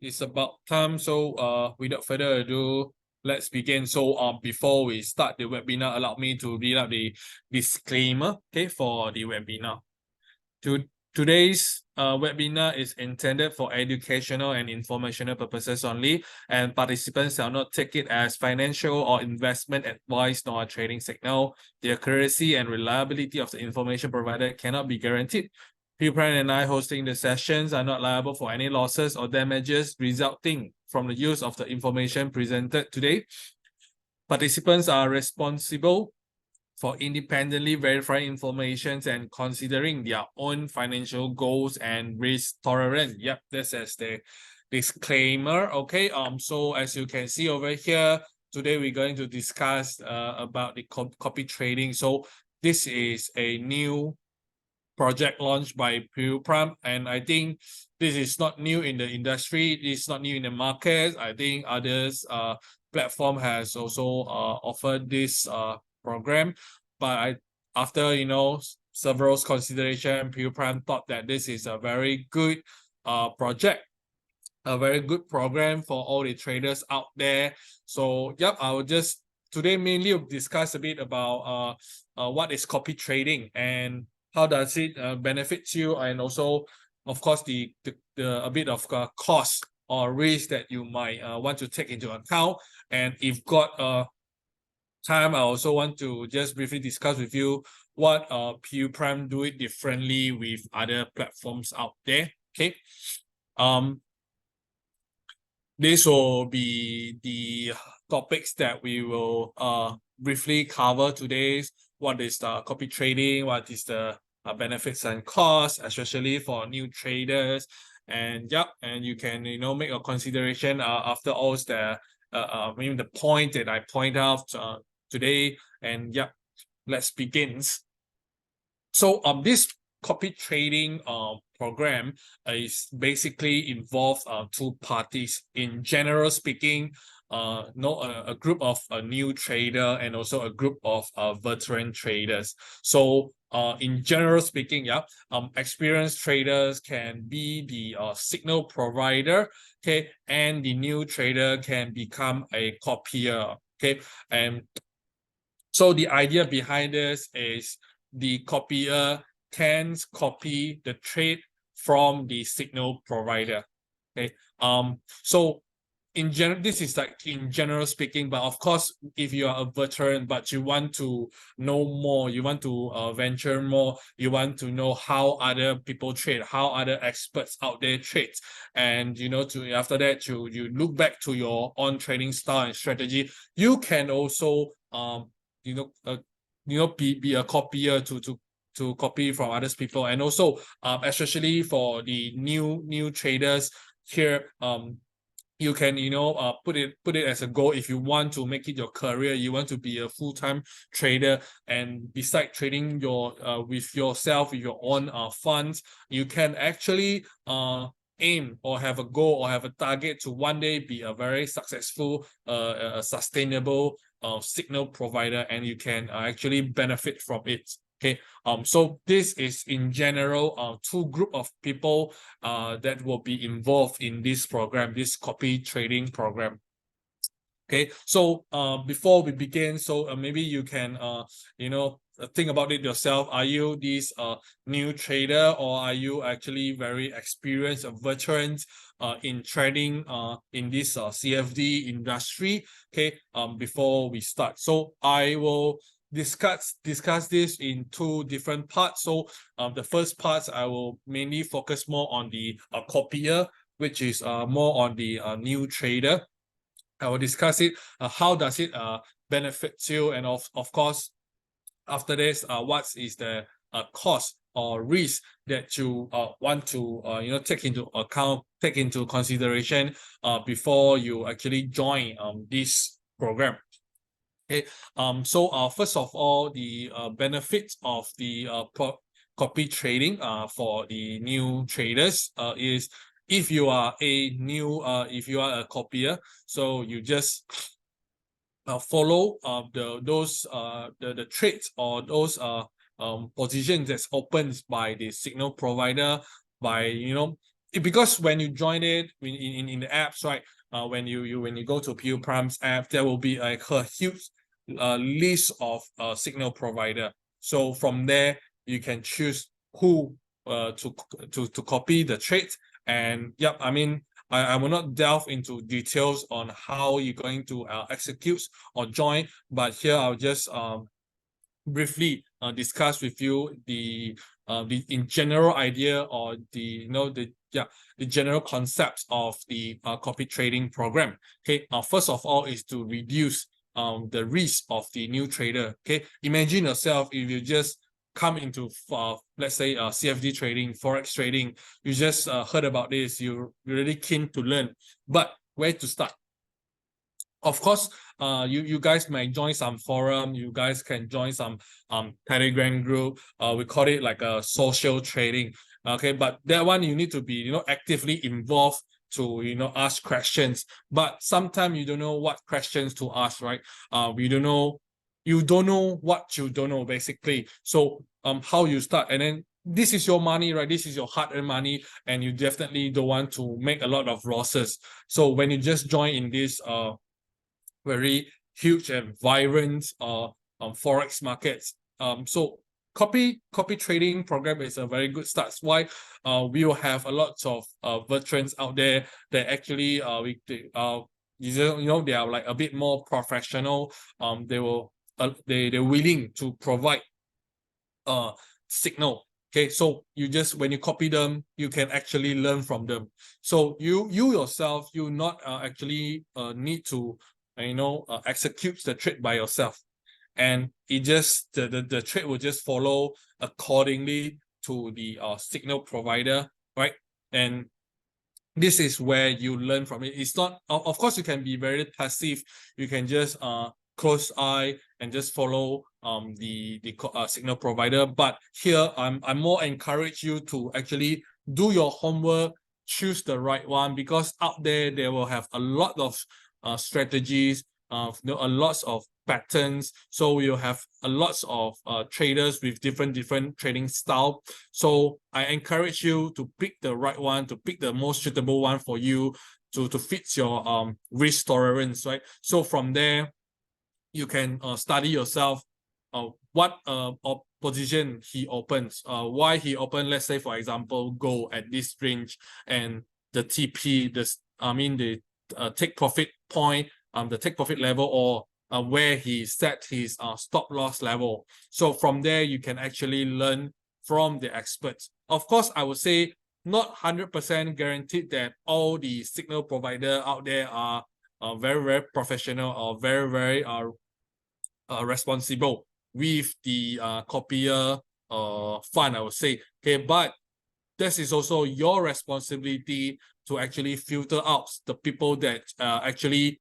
it's about time. So without further ado, let's begin. So before we start the webinar, allow me to read out the disclaimer, okay, for the webinar. Today's webinar is intended for educational and informational purposes only, and participants shall not take it as financial or investment advice nor a trading signal. The accuracy and reliability of the information provided cannot be guaranteed. Pupran and I hosting the sessions are not liable for any losses or damages resulting from the use of the information presented today. Participants are responsible for independently verifying information and considering their own financial goals and risk tolerance. Yep, this is the disclaimer. Okay. So as you can see over here, today we're going to discuss about the copy trading. So this is a new project launched by Pram, and I think this is not new in the industry. It's not new in the market. I think others platform has also offered this program, but after several consideration, Pram thought that this is a very good project, a very good program for all the traders out there. So yep, I will just today mainly discuss a bit about what is copy trading and how does it benefit you, and also of course the a bit of cost or risk that you might want to take into account. And if got time, I also want to just briefly discuss with you what Prime do it differently with other platforms out there. Okay. This will be the topics that we will briefly cover today. What is the copy trading? What is the benefits and costs, especially for new traders? And yeah, and you can make a consideration after all the maybe the point that I point out today. And yeah, let's begin. So this copy trading program is basically involves two parties. In general speaking, a group of a new trader and also a group of veteran traders. So in general speaking, yeah, experienced traders can be the signal provider, okay, and the new trader can become a copier, okay. And so the idea behind this is the copier can copy the trade from the signal provider. Okay. So in general, this is like in general speaking, but of course, if you are a veteran but you want to know more, you want to venture more, you want to know how other people trade, how other experts out there trade, and to after that you look back to your own trading style and strategy, you can also be a copier to copy from others people. And also especially for the new traders here, you can put it as a goal. If you want to make it your career, you want to be a full-time trader, and beside trading your with yourself with your own funds, you can actually aim or have a goal or have a target to one day be a very successful sustainable signal provider, and you can actually benefit from it. Okay. So this is in general two group of people that will be involved in this program, this copy trading program. Okay, so before we begin, so maybe you can think about it yourself. Are you this new trader, or are you actually very experienced veterans in trading in this CFD industry? Okay, before we start, so I will discuss this in two different parts. So the first part, I will mainly focus more on the copier, which is more on the new trader. I will discuss it. How does it benefit you? And of course, after this, what is the cost or risk that you want to take into account, take into consideration before you actually join this program. Okay. So first of all, the benefits of the copy trading for the new traders is, if you are if you are a copier, so you just follow the trades or those positions that's opened by the signal provider by because when you join it in the apps, right? When you go to PU Prime's app, there will be like a huge list of signal provider. So from there, you can choose who to copy the trade. And yep, I mean, I will not delve into details on how you're going to execute or join, but here I'll just briefly discuss with you the in general idea, or the the general concepts of the copy trading program. Okay, first of all is to reduce the risk of the new trader. Okay, imagine yourself if you just come into let's say CFD trading, forex trading. You just heard about this, you're really keen to learn, but where to start? Of course, you guys might join some forum, you guys can join some Telegram group. We call it like a social trading. Okay, but that one you need to be actively involved to ask questions. But sometimes you don't know what questions to ask, right? You don't know what you don't know, basically. So how you start, and then this is your money, right? This is your hard-earned money, and you definitely don't want to make a lot of losses. So when you just join in this very huge and vibrant forex markets. So copy trading program is a very good start. That's why we will have a lot of veterans out there that actually they are like a bit more professional. They're willing to provide signal. Okay, so when you copy them, you can actually learn from them. So you yourself, you not actually need to execute the trade by yourself, and it just the trade will just follow accordingly to the signal provider, right? And this is where you learn from it. It's not, of course, you can be very passive. You can just close eye and just follow the signal provider. But here I'm more encourage you to actually do your homework, choose the right one, because out there they will have a lot of strategies, a lots of patterns. So you'll have a lots of traders with different trading style. So I encourage you to pick the right one, to pick the most suitable one for you, to fit your risk tolerance, right? So from there, you can study yourself what position he opens, why he opened, let's say for example, gold at this range, and the TP, the take profit point, the take profit level, or where he set his stop loss level. So from there, you can actually learn from the experts. Of course, I would say not 100% guaranteed that all the signal provider out there are very professional, or very responsible with the copier fund, I would say. Okay, but this is also your responsibility to actually filter out the people that actually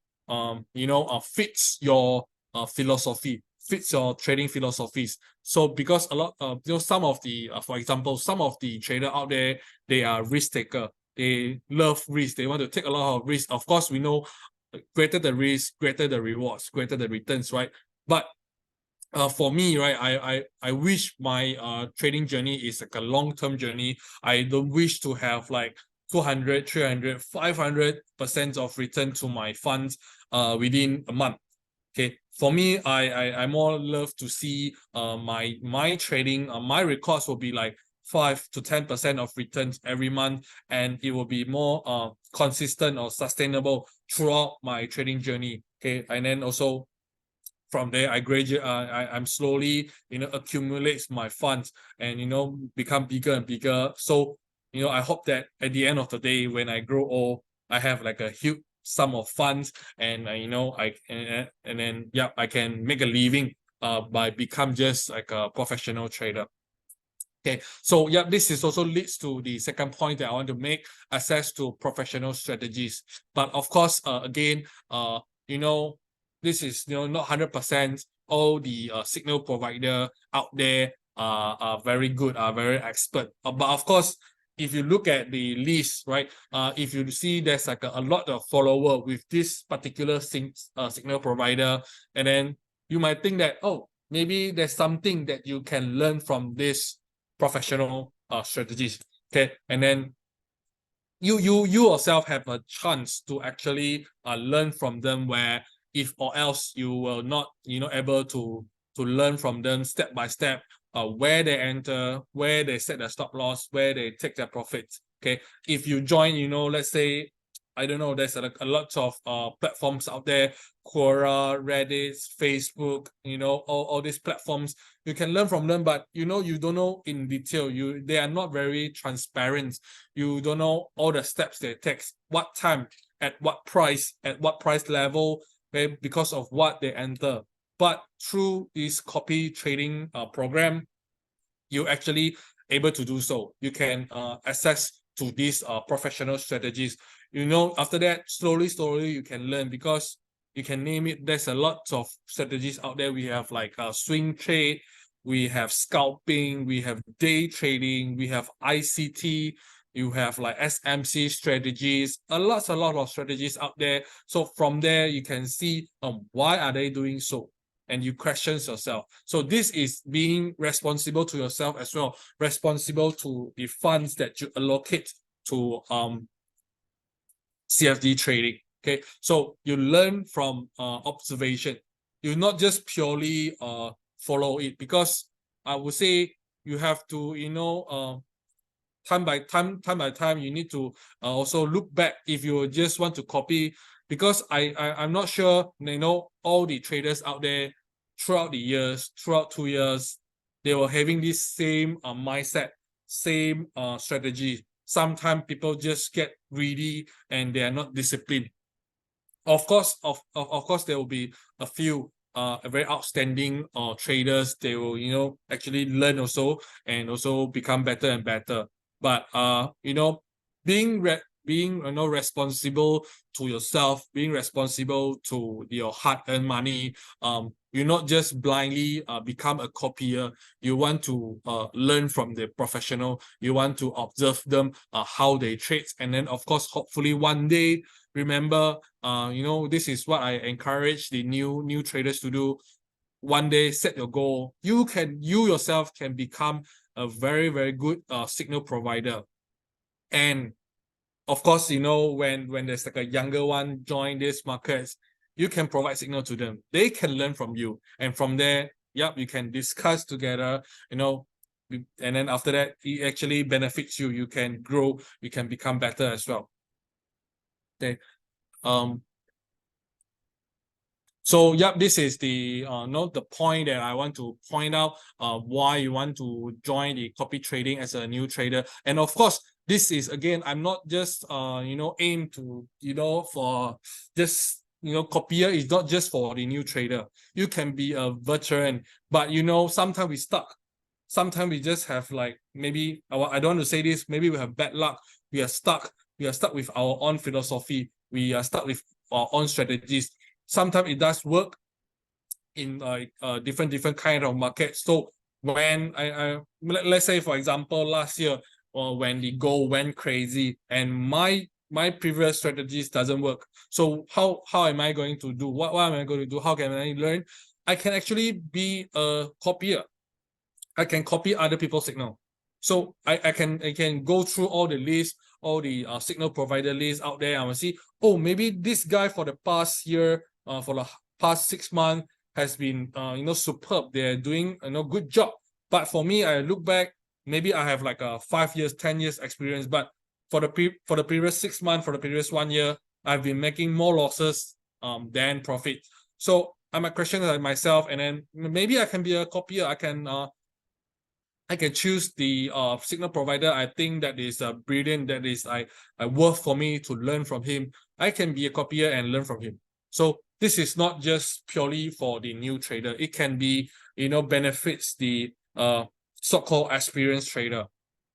fits your philosophy, fits your trading philosophies. So because a lot of some of the for example, some of the trader out there, they are risk taker. They love risk. They want to take a lot of risk. Of course, we know greater the risk, greater the rewards, greater the returns, right? But for me, right, I wish my trading journey is like a long-term journey. I don't wish to have like 200, 300, 500% of return to my funds within a month. Okay, for me, I more love to see my trading, my records will be like 5 to 10% of returns every month, and it will be more consistent or sustainable throughout my trading journey. Okay, and then also from there, I graduate. I'm slowly, accumulates my funds, and become bigger and bigger. So, I hope that at the end of the day, when I grow old, I have like a huge sum of funds, and and then yeah, I can make a living by become just like a professional trader. Okay, so yeah, this is also leads to the second point that I want to make: access to professional strategies. But of course, again, this is not 100%. All the signal provider out there are very good, are very expert. But of course, if you look at the list, right? If you see there's like a lot of follower with this particular signal provider, and then you might think that, oh, maybe there's something that you can learn from this professional strategies. Okay, and then you yourself have a chance to actually learn from them, where if or else you will not able to learn from them step by step, where they enter, where they set their stop loss, where they take their profits. Okay, if you join, let's say, I don't know, there's a lot of platforms out there, Quora, Reddit, Facebook, all these platforms. You can learn from them, but you don't know in detail. They are not very transparent. You don't know all the steps they take, what time, at what price level, because of what they enter. But through this copy trading program, you actually able to do so. You can access to these professional strategies. After that, slowly you can learn, because you can name it. There's a lot of strategies out there. We have like swing trade, we have scalping, we have day trading, we have ICT, you have like SMC strategies, a lot of strategies out there. So from there, you can see why are they doing so, and you question yourself. So this is being responsible to yourself as well, responsible to the funds that you allocate to CFD trading. Okay, so you learn from observation. You not just purely follow it, because I would say you have to time by time you need to also look back if you just want to copy, because I'm not sure all the traders out there throughout the years, throughout 2 years, they were having this same mindset, same strategy. Sometimes people just get greedy and they are not disciplined. Of course, of course, there will be a few very outstanding traders. They will actually learn also, and also become better and better. But being responsible to yourself, being responsible to your hard-earned money. You not just blindly become a copier. You want to learn from the professional. You want to observe them, how they trade, and then of course, hopefully one day, remember, this is what I encourage the new traders to do. One day, set your goal. You yourself can become a very, very good signal provider. And of course, when there's like a younger one join these markets, you can provide signal to them. They can learn from you, and from there, yep, you can discuss together. And then after that, it actually benefits you. You can grow. You can become better as well. Okay. So yep, this is the the point that I want to point out, why you want to join the copy trading as a new trader. And of course, this is, again, I'm not just aim to for just copier is not just for the new trader. You can be a veteran, but sometimes we stuck. Sometimes we just have, like, maybe I don't want to say this, maybe we have bad luck. We are stuck with our own philosophy. We are stuck with our own strategies. Sometimes it does work in like different kind of markets. So when let's say, for example, last year, or when the gold went crazy and my previous strategies doesn't work, so how am I going to do, what am I going to do, how can I learn? I can actually be a copier. I can copy other people's signal. So I can go through all the lists, all the signal provider lists out there. I will see, oh, maybe this guy for the past year, for the past 6 months has been superb. They're doing good job. But for me, I look back, maybe I have like a 5 years, 10 years experience. But for the previous 6 months, for the previous 1 year, I've been making more losses than profit. So I might question myself, and then maybe I can be a copier. I can choose the signal provider I think that is brilliant, that is worth for me to learn from him. I can be a copier and learn from him. So this is not just purely for the new trader. It can be, benefits the so-called experienced trader,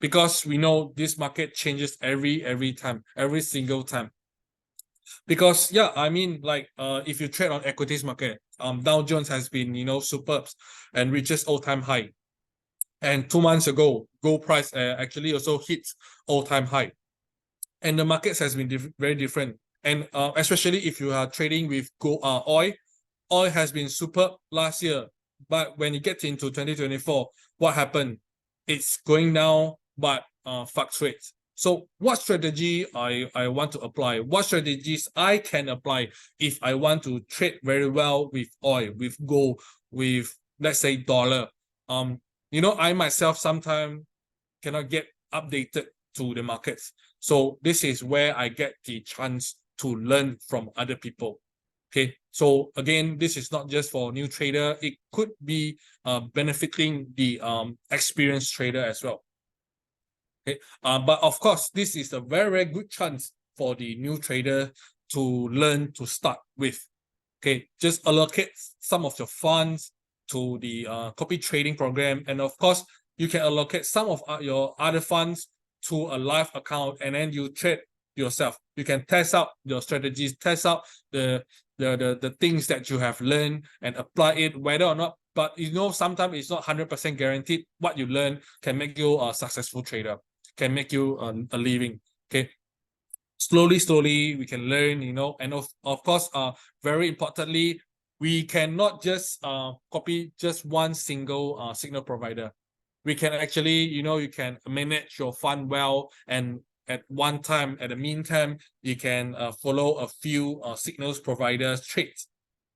because we know this market changes every time, every single time. Because yeah, I mean, like, if you trade on equities market, Dow Jones has been superb and reaches all-time high. And 2 months ago, gold price actually also hits all-time high. And the markets has been very different. And especially if you are trading with gold, oil has been superb last year. But when you get into 2024, what happened? It's going down, but fluctuates. So what strategy I want to apply? What strategies I can apply if I want to trade very well with oil, with gold, with, let's say, dollar? I myself sometimes cannot get updated to the markets. So this is where I get the chance to learn from other people. Okay, so again, this is not just for new trader. It could be benefiting the experienced trader as well. Okay, but of course, this is a very, very good chance for the new trader to learn to start with. Okay, just allocate some of your funds to the copy trading program, and of course, you can allocate some of your other funds to a live account, and then you trade yourself. You can test out your strategies, test out the things that you have learned, and apply it whether or not. But sometimes it's not 100% guaranteed. What you learn can make you a successful trader, can make you a living. Okay, slowly we can learn, and of course, very importantly, we cannot just copy just one single signal provider. We can actually, you can manage your fund well, and at one time, at the meantime, you can follow a few signals providers trades,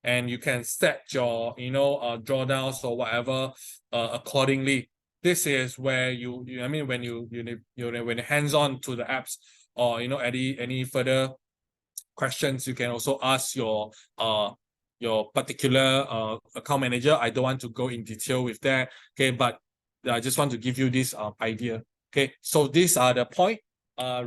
and you can set your drawdowns or whatever accordingly. This is where when when hands on to the apps, or any further questions, you can also ask your particular account manager. I don't want to go in detail with that, okay, but I just want to give you this idea. Okay, so these are the point.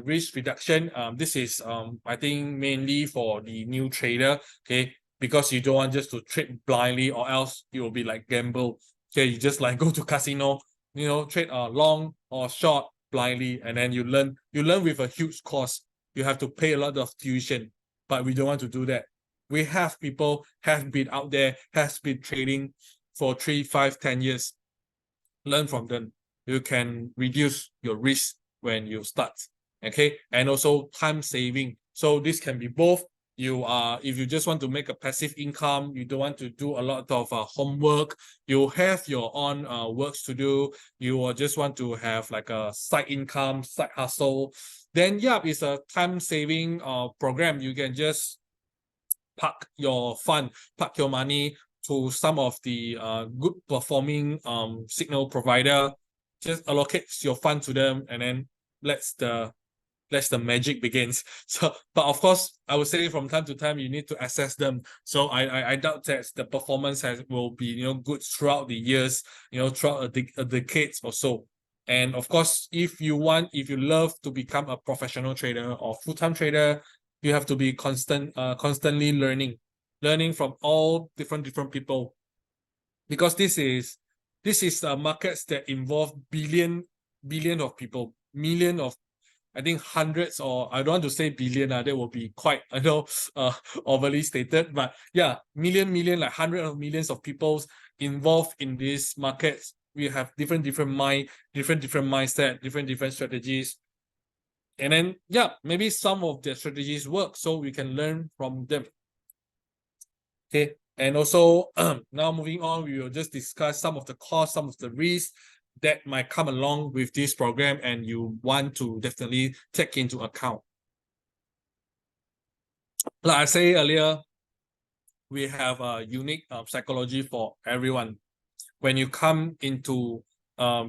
Risk reduction, this is I think mainly for the new trader, okay, because you don't want just to trade blindly, or else you will be like gamble. Okay, you just like go to casino, trade long or short blindly, and then you learn with a huge cost. You have to pay a lot of tuition, but we don't want to do that. We have people have been out there, has been trading for 3, 5, 10 years. Learn from them. You can reduce your risk when you start. Okay, and also time saving. So this can be both. If you just want to make a passive income, you don't want to do a lot of homework, you have your own works to do, you just want to have like a side income, side hustle, then yeah, it's a time saving program. You can just park your fund, park your money to some of the good performing signal provider. Just allocate your fund to them, and then let's the magic begins. So, but of course, I would say from time to time you need to assess them. So I doubt that the performance will be good throughout the years, throughout a decades or so. And of course, if you love to become a professional trader or full-time trader, you have to be constantly learning from all different people, because this is markets that involve billion of people, million of, I think, hundreds, or I don't want to say billion, that will be quite, overly stated, but yeah, million, like hundreds of millions of people involved in these markets. We have different mindset, different strategies. And then, yeah, maybe some of their strategies work, so we can learn from them. Okay, and also now moving on, we will just discuss some of the costs, some of the risks that might come along with this program, and you want to definitely take into account. Like I said earlier, we have a unique psychology for everyone. When you come into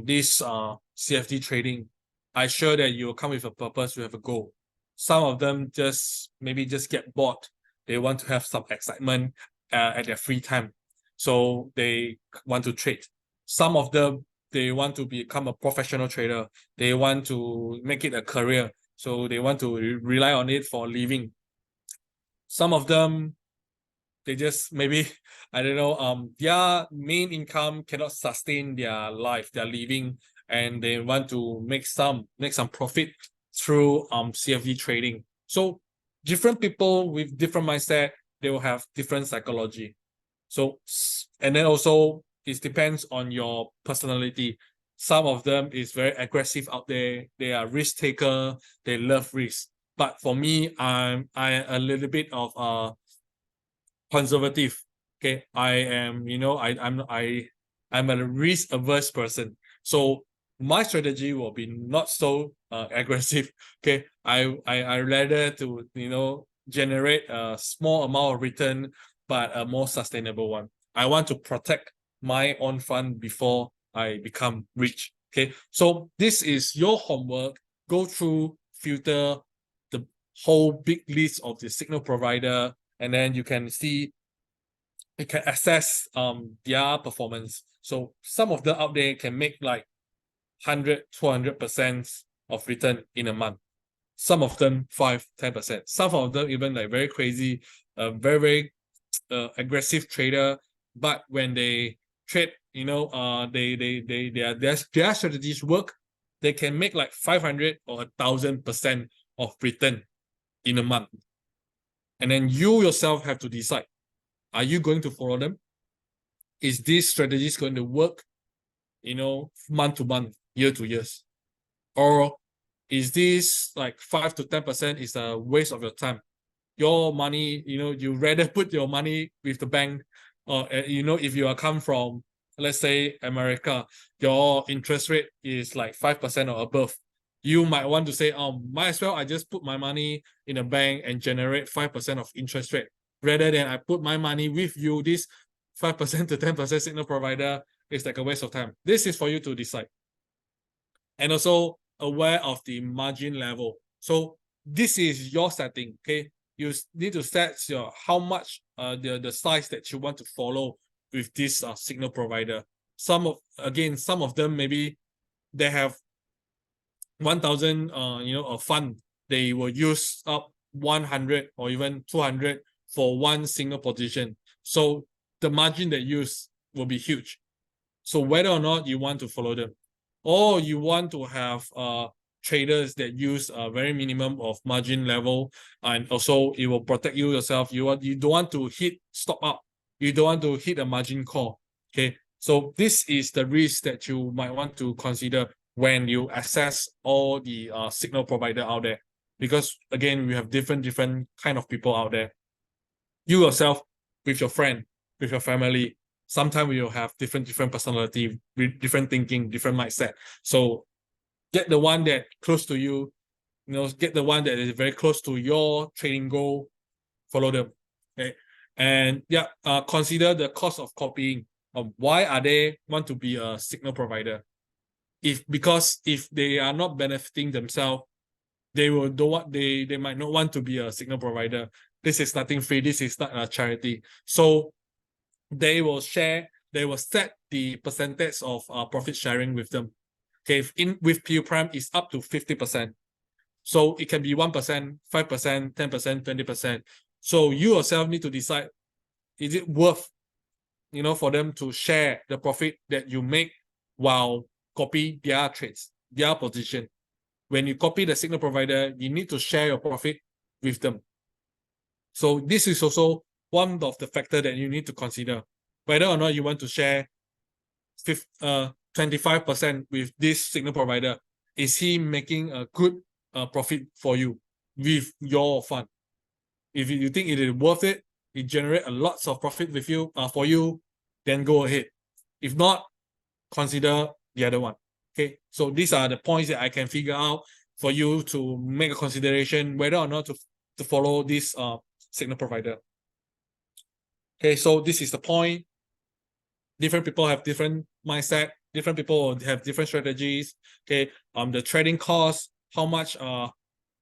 this CFD trading, I sure that you will come with a purpose, you have a goal. Some of them maybe just get bored. They want to have some excitement at their free time, so they want to trade. Some of them, they want to become a professional trader. They want to make it a career, so they want to rely on it for a living. Some of them, they just maybe, I don't know, their main income cannot sustain their life, their living, and they want to make some profit through CFD trading. So different people with different mindset, they will have different psychology. So, and then also it depends on your personality. Some of them is very aggressive out there. They are risk taker. They love risk. But for me, I'm a little bit of conservative. Okay, I am, I'm a risk averse person. So my strategy will be not so aggressive. Okay, I rather to generate a small amount of return, but a more sustainable one. I want to protect my own fund before I become rich. Okay, so this is your homework. Go through, filter the whole big list of the signal provider, and then you can see, you can assess their performance. So some of them out there can make like 100, 200% of return in a month. Some of them 5-10%. Some of them even like very crazy, very aggressive trader. But when they trade, their strategies work. They can make like 500 or 1,000% of return in a month. And then you yourself have to decide: are you going to follow them? Is this strategies going to work, month to month, year to years? Or is this like 5 to 10% is a waste of your time? Your money, you rather put your money with the bank, or if you are come from, let's say, America, your interest rate is like 5% or above. You might want to say, might as well I just put my money in a bank and generate 5% of interest rate, rather than I put my money with you. This 5% to 10% signal provider is like a waste of time. This is for you to decide. And also aware of the margin level. So this is your setting. Okay, you need to set your how much the size that you want to follow with this signal provider. Some of them maybe they have 1,000 a fund. They will use up 100 or even 200 for one single position. So the margin they use will be huge. So whether or not you want to follow them, or you want to have traders that use a very minimum of margin level, and also it will protect you yourself. You don't want to hit stop up. You don't want to hit a margin call. Okay, so this is the risk that you might want to consider when you assess all the signal provider out there. Because again, we have different kind of people out there. You yourself, with your friend, with your family, sometimes we will have different personality, different thinking, different mindset. So get the one that close to you, get the one that is very close to your trading goal, follow them. Okay. And yeah, consider the cost of copying. Why are they want to be a signal provider? Because if they are not benefiting themselves, they might not want to be a signal provider. This is nothing free. This is not a charity. So they will set the percentage of profit sharing with them. Okay, with PU Prime is up to 50%. So it can be 1%, 5%, 10%, 20%. So you yourself need to decide, is it worth, for them to share the profit that you make while copy their trades, their position. When you copy the signal provider, you need to share your profit with them. So this is also one of the factors that you need to consider, whether or not you want to share 25% with this signal provider. Is he making a good profit for you with your fund? If you think it is worth it, it generates a lots of profit with you for you, then go ahead. If not, consider the other one. Okay, so these are the points that I can figure out for you to make a consideration whether or not to follow this signal provider. Okay, so this is the point. Different people have different mindset. Different people have different strategies. Okay, the trading cost, how much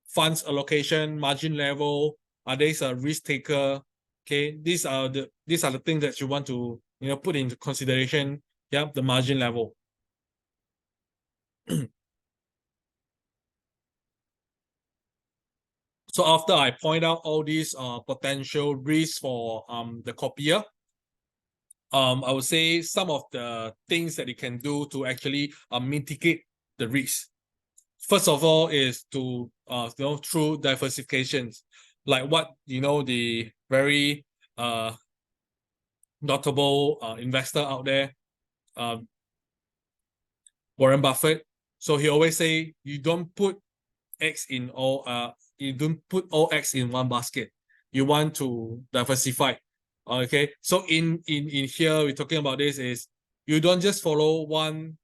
funds allocation, margin level, are they a risk taker? Okay, these are the things that you want to put into consideration. Yeah, the margin level. So after I point out all these potential risks for the copier, I would say some of the things that you can do to actually mitigate the risk. First of all is to through diversifications, like what the very notable investor out there, Warren Buffett. So he always say, you don't put you don't put all eggs in one basket. You want to diversify. Okay, so in here we're talking about this is, you don't just follow one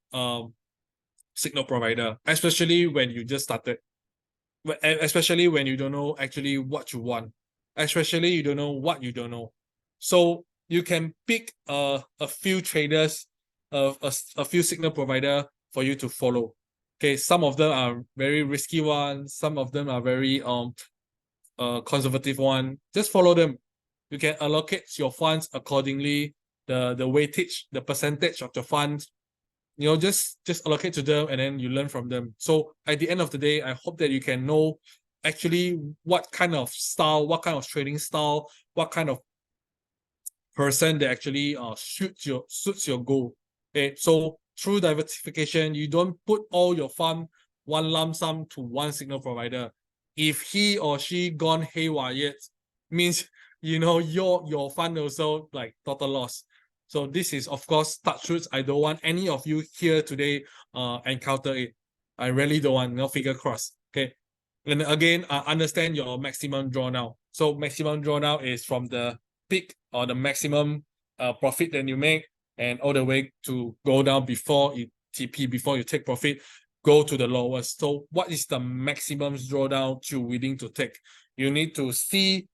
signal provider, especially when you just started, especially when you don't know actually what you want, especially you don't know what you don't know. So you can pick a few traders, a few signal provider for you to follow. Okay, some of them are very risky ones, some of them are very conservative one. Just follow them. You can allocate your funds accordingly, the weightage, the percentage of the funds, just allocate to them, and then you learn from them. So at the end of the day, I hope that you can know actually what kind of style, what kind of trading style, what kind of person that actually suits your goal. Okay, so through diversification, you don't put all your fund one lump sum to one signal provider. If he or she gone haywire, means your fund also like total loss. So this is of course touch roots. I don't want any of you here today encounter it. I really don't want, figure cross. Okay. And again, understand your maximum drawdown. So maximum drawdown is from the peak or the maximum profit that you make, and all the way to go down before you TP, before you take profit, go to the lowest. So what is the maximum drawdown you're willing to take? You need to see,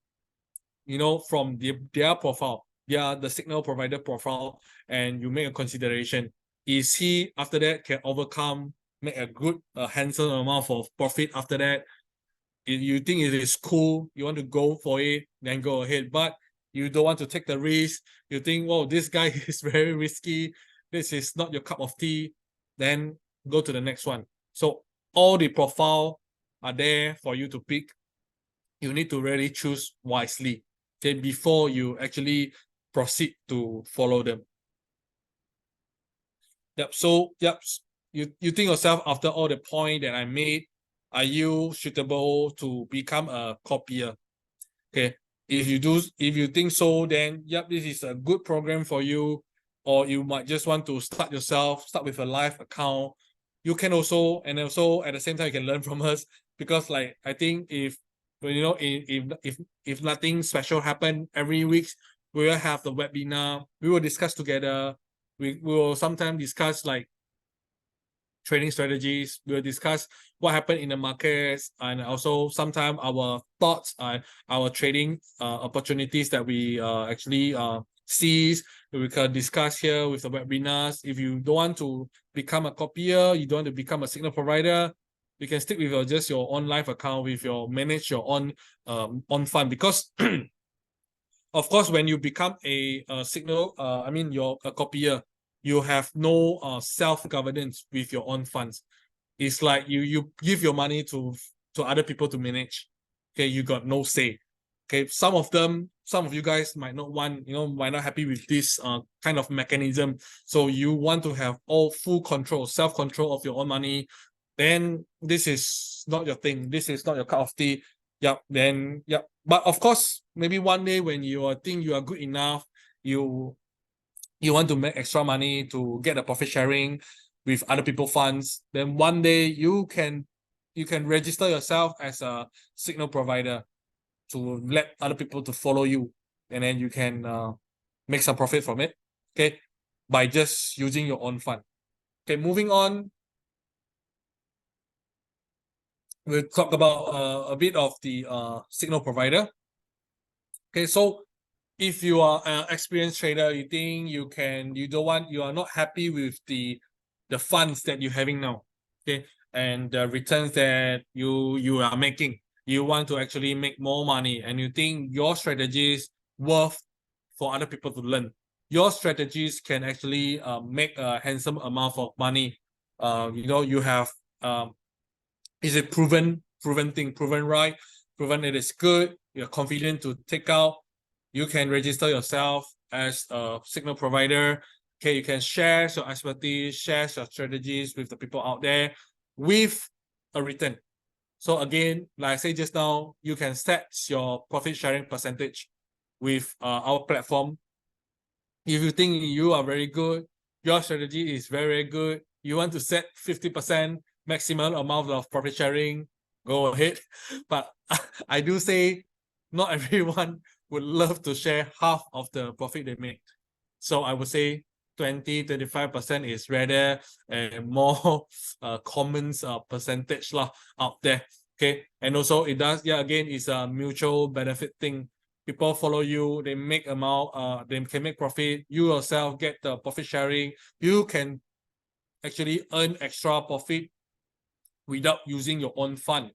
from their profile, the signal provider profile, and you make a consideration. Is he after that can overcome, make a good, handsome amount of profit after that? If you think it is cool, you want to go for it, then go ahead. But you don't want to take the risk. You think, oh, this guy is very risky. This is not your cup of tea. Then go to the next one. So all the profile are there for you to pick. You need to really choose wisely, okay, before you actually proceed to follow them. Yep. So you think yourself, after all the point that I made, are you suitable to become a copier? Okay. If you think so, then this is a good program for you. Or you might just want to start with a live account. You can also, and also at the same time, you can learn from us, because like I think if nothing special happen every week, we will have the webinar. We will discuss together. We will sometimes discuss like trading strategies. We'll discuss what happened in the markets, and also sometimes our thoughts on our trading opportunities that we actually sees. We can discuss here with the webinars. If you don't want to become a copier, you don't want to become a signal provider, you can stick with just your own live account, with manage your own on fund. Because of course, when you become a signal, you're a copier, you have no self-governance with your own funds. It's like you give your money to other people to manage. Okay, you got no say. Okay, some of you guys might not want, might not happy with this kind of mechanism. So you want to have all full control, self-control of your own money. Then this is not your thing. This is not your cup of tea. But of course, maybe one day when you think you are good enough, you want to make extra money to get a profit sharing with other people funds, then one day you can register yourself as a signal provider to let other people to follow you, and then you can make some profit from it, okay, by just using your own fund. Okay, moving on, we'll talk about a bit of the signal provider. Okay, so if you are an experienced trader, you think you are not happy with the funds that you're having now, okay, and the returns that you are making, you want to actually make more money, and you think your strategies worth for other people to learn. Your strategies can actually make a handsome amount of money. You have is it proven thing, proven right, proven it is good, you're confident to take out, you can register yourself as a signal provider. Okay, you can share your expertise, share your strategies with the people out there with a return. So again, like I said just now, you can set your profit sharing percentage with our platform. If you think you are very good, your strategy is very, very good, you want to set 50% maximum amount of profit sharing, go ahead. But I do say not everyone would love to share half of the profit they make. So I would say 20-25% is rather a more common percentage lah out there. Okay, and also it does, yeah, again, it's a mutual benefit thing. People follow you, they make amount, they can make profit. You yourself get the profit sharing. You can actually earn extra profit without using your own fund,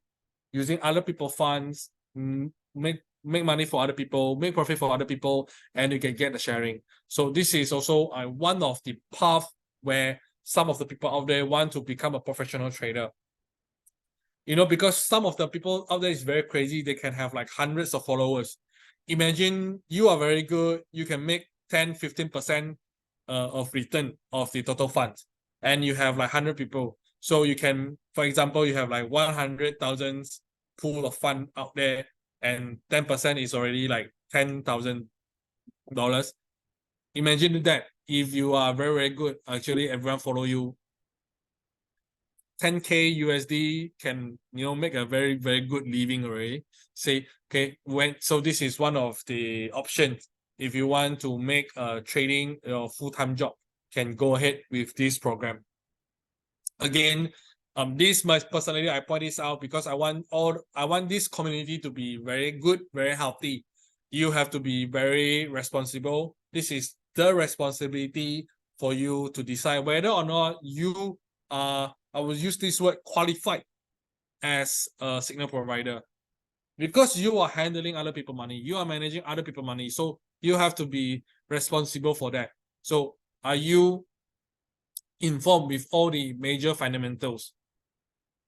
using other people's funds, make money for other people, make profit for other people, and you can get the sharing. So this is also one of the path where some of the people out there want to become a professional trader. You know, because some of the people out there is very crazy. They can have like hundreds of followers. Imagine you are very good. You can make 10-15% of return of the total funds, and you have like 100 people. So you can, for example, you have like 100,000 pool of fund out there, and 10% is already like $10,000. Imagine that if you are very, very good, actually everyone follow you. 10K USD can, you know, make a very, very good living already. Say, okay, so this is one of the options. If you want to make trading your full-time job, can go ahead with this program. Again, this personally, I point this out because I want this community to be very good, very healthy. You have to be very responsible. This is the responsibility for you to decide whether or not you are, I will use this word, qualified as a signal provider. Because you are handling other people's money, you are managing other people's money, so you have to be responsible for that. So are you informed with all the major fundamentals?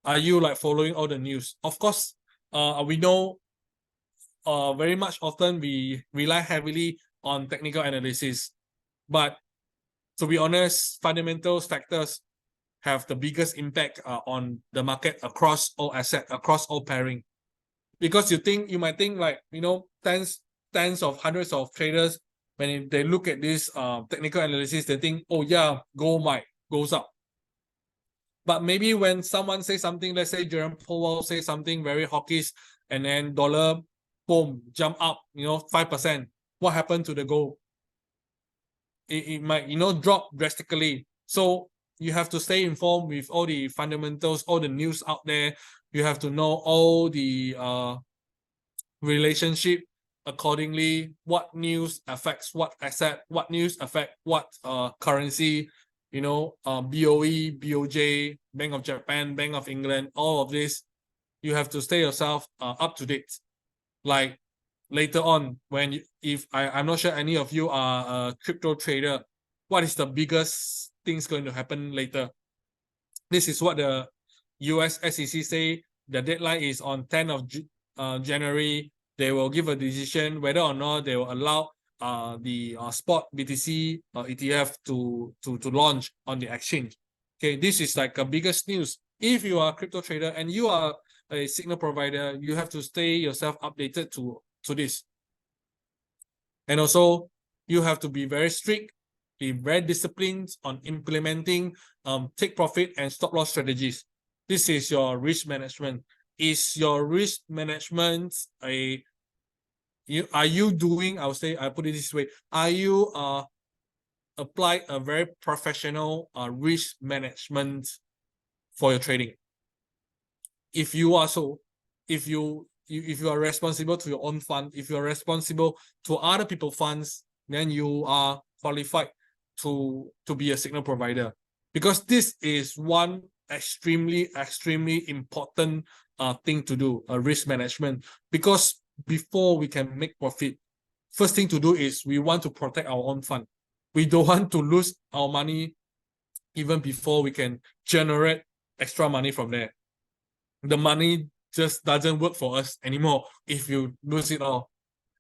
Are you like following all the news? Of course, we know very much often we rely heavily on technical analysis, but to be honest, fundamentals factors have the biggest impact on the market across all asset, across all pairing. Because you might think like, you know, tens of hundreds of traders, when they look at this technical analysis, they think, oh yeah, gold might goes up. But maybe when someone says something, let's say Jerome Powell say something very hawkish, and then dollar, boom, jump up, you know, 5%. What happened to the gold? It might, you know, drop drastically. So you have to stay informed with all the fundamentals, all the news out there. You have to know all the relationship accordingly. What news affects what asset? What news affect what currency? You know, BOE, BOJ, Bank of Japan, Bank of England, all of this. You have to stay yourself up to date. Like later on, when if I'm not sure any of you are a crypto trader, what is the biggest things going to happen later? This is what the US SEC say. The deadline is on 10th of January. They will give a decision whether or not they will allow the spot BTC ETF to launch on the exchange. Okay, this is like a biggest news. If you are a crypto trader and you are a signal provider, you have to stay yourself updated to this. And also, you have to be very strict, be very disciplined on implementing take profit and stop loss strategies. This is your risk management. Is your risk management are you doing, I would say, I put it this way, are you apply a very professional risk management for your trading? If you are if you are responsible to your own fund, if you are responsible to other people's funds, then you are qualified to be a signal provider. Because this is one extremely important thing to do, risk management. Because before we can make profit, first thing to do is we want to protect our own fund. We don't want to lose our money even before we can generate extra money from there. The money just doesn't work for us anymore if you lose it all.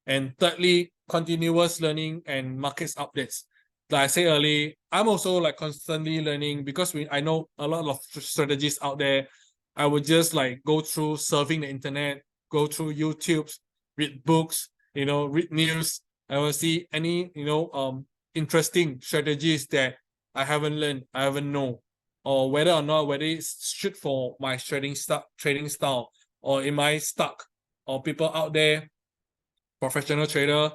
And thirdly, continuous learning and markets updates. Like I said earlier, I'm also like constantly learning because I know a lot of strategies out there. I would just like go through surfing the internet, go through YouTube, read books, you know, read news. I will see any, you know, interesting strategies that I haven't learned, I haven't known, or whether or not whether it's shoot for my trading style, or am I stuck, or people out there, professional trader,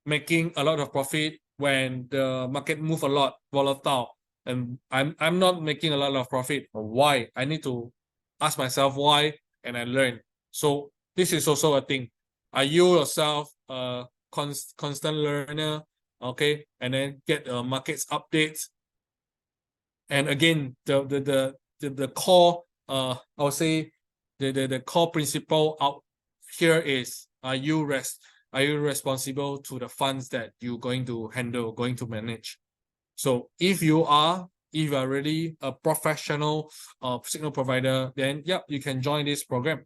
making a lot of profit, when the market move a lot, volatile, and I'm not making a lot of profit. Why? I need to ask myself why, and I learn. So this is also a thing. Are you yourself a constant learner? Okay, and then get markets updates. And again, the core, I would say the core principle out here is, are you responsible to the funds that you're going to handle, going to manage? So if you are really a professional signal provider, then yeah, you can join this program.